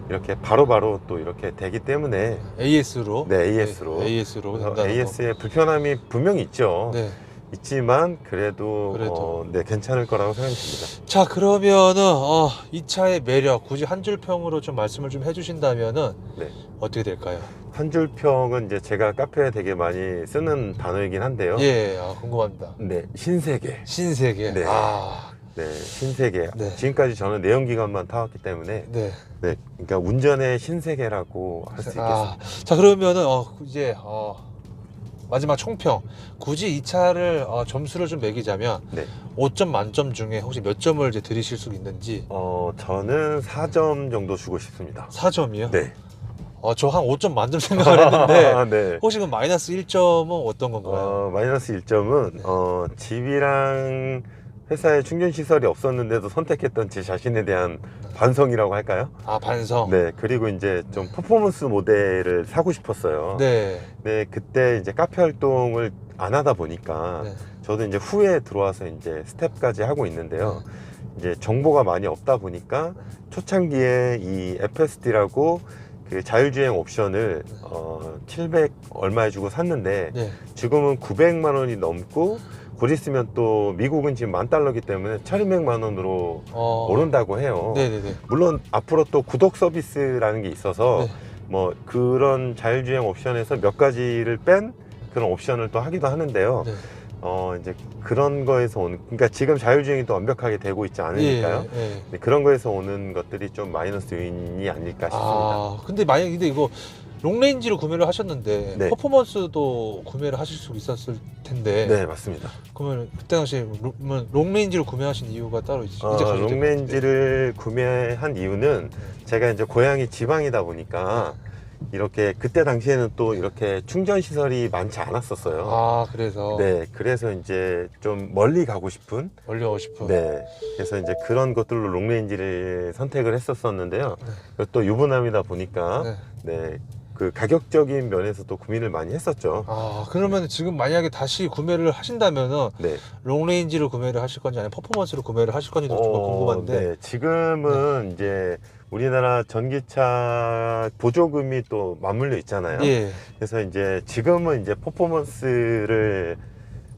이렇게 바로바로 또 이렇게 되기 때문에 AS로. 네, AS로. AS로 그래서 된다는 AS의 불편함이 분명히 있죠. 거. 네. 있지만 그래도 네, 괜찮을 거라고 생각이 듭니다. 자, 그러면은 이 차의 매력 굳이 한 줄 평으로 좀 말씀을 좀 해주신다면은 네. 어떻게 될까요? 한 줄 평은 이제 제가 카페에 되게 많이 쓰는 단어이긴 한데요. 예, 궁금합니다. 네, 신세계. 신세계. 네. 네, 신세계. 네. 지금까지 저는 내연기관만 타왔기 때문에 네. 네, 그러니까 운전의 신세계라고 할 수 있겠습니다. 자, 그러면은 이제 마지막 총평. 굳이 이 차를 점수를 좀 매기자면 네. 5점 만점 중에 혹시 몇 점을 이제 드리실 수 있는지. 저는 4점 정도 주고 싶습니다. 4점이요? 네. 저 한 5점 만점 생각을 했는데 네. 혹시 그 마이너스 1점은 어떤 건가요? 마이너스 1점은 집이랑 회사에 충전 시설이 없었는데도 선택했던 제 자신에 대한 반성이라고 할까요? 반성. 네, 그리고 이제 좀 퍼포먼스 모델을 사고 싶었어요. 네. 네, 그때 이제 카페 활동을 안 하다 보니까 네. 저도 이제 후에 들어와서 이제 스텝까지 하고 있는데요. 이제 정보가 많이 없다 보니까 초창기에 이 FSD라고 그 자율주행 옵션을 700 얼마에 주고 샀는데 네. 지금은 900만 원이 넘고 곧 있으면 또 미국은 지금 $10,000이기 때문에 1,200만 원으로 오른다고 해요. 네네네. 물론 앞으로 또 구독 서비스라는 게 있어서 네. 뭐 그런 자율주행 옵션에서 몇 가지를 뺀 그런 옵션을 또 하기도 하는데요. 네. 이제 그런 거에서 오는, 그러니까 지금 자율주행이 또 완벽하게 되고 있지 않으니까요. 예, 예. 근데 그런 거에서 오는 것들이 좀 마이너스 요인이 아닐까 싶습니다. 아, 근데 만약에 근데 이거 롱레인지로 구매를 하셨는데 네. 퍼포먼스도 구매를 하실 수 있었을 텐데. 네, 맞습니다. 그러면 그때 당시에 롱레인지로 구매하신 이유가 따로 이제 가지고 있는 롱레인지를 구매한 이유는 제가 이제 고향이 지방이다 보니까 이렇게 그때 당시에는 또 이렇게 충전 시설이 많지 않았었어요. 아, 그래서 네, 그래서 이제 좀 멀리 가고 싶은, 멀리 가고 싶은. 네, 그래서 이제 그런 것들로 롱레인지를 선택을 했었었는데요. 또 유부남이다 보니까 네. 네, 그 가격적인 면에서도 고민을 많이 했었죠. 아, 그러면 지금 만약에 다시 구매를 하신다면은 네. 롱레인지로 구매를 하실 건지 아니면 퍼포먼스로 구매를 하실 건지도 좀 궁금한데. 네, 지금은 이제 우리나라 전기차 보조금이 또 맞물려 있잖아요. 예. 그래서 이제 지금은 이제 퍼포먼스를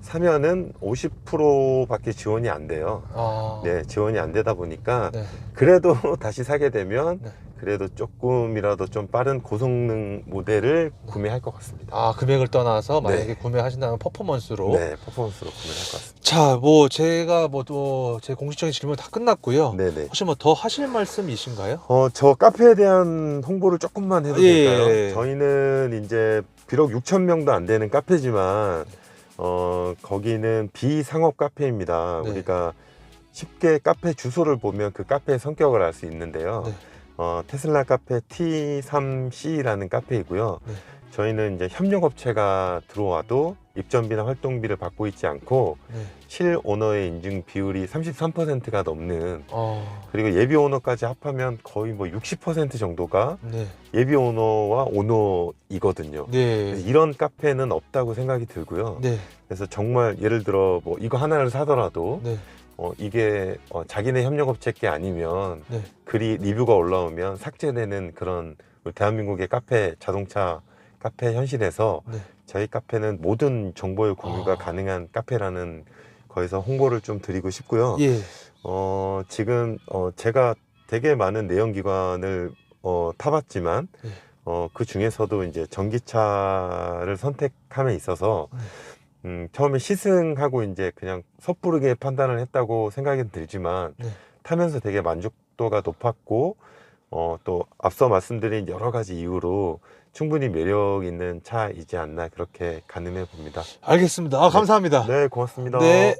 사면은 50%밖에 지원이 안 돼요. 아. 네, 지원이 안 되다 보니까 네. 그래도 다시 사게 되면 네. 그래도 조금이라도 좀 빠른 고성능 모델을 구매할 것 같습니다. 아, 금액을 떠나서 만약에 네. 구매하신다면 퍼포먼스로. 네, 퍼포먼스로 구매할 것 같습니다. 자, 뭐 제가 뭐 또 제 공식적인 질문 다 끝났고요. 네네. 혹시 뭐 더 하실 말씀이신가요? 저 카페에 대한 홍보를 조금만 해도 예, 될까요? 예. 저희는 이제 비록 6,000명도 안 되는 카페지만 거기는 비상업 카페입니다. 네. 우리가 쉽게 카페 주소를 보면 그 카페의 성격을 알 수 있는데요. 네. 테슬라 카페 T3C라는 카페이고요. 네. 저희는 이제 협력업체가 들어와도 입점비나 활동비를 받고 있지 않고 네. 실 오너의 인증 비율이 33%가 넘는, 어. 그리고 예비 오너까지 합하면 거의 뭐 60% 정도가 네. 예비 오너와 오너이거든요. 네. 그래서 이런 카페는 없다고 생각이 들고요. 네. 그래서 정말 예를 들어 뭐 이거 하나를 사더라도 네. 이게 자기네 협력업체 게 아니면 네. 글이 리뷰가 올라오면 삭제되는 그런 우리 대한민국의 카페, 자동차 카페 현실에서 네. 저희 카페는 모든 정보의 공유가 아. 가능한 카페라는 거기서 홍보를 좀 드리고 싶고요. 예. 지금 제가 되게 많은 내연기관을 타봤지만 예. 그 중에서도 이제 전기차를 선택함에 있어서 처음에 시승하고 이제 그냥 섣부르게 판단을 했다고 생각이 들지만 네. 타면서 되게 만족도가 높았고 또 앞서 말씀드린 여러 가지 이유로 충분히 매력 있는 차이지 않나 그렇게 가늠해 봅니다. 알겠습니다. 아, 감사합니다. 네, 고맙습니다. 네.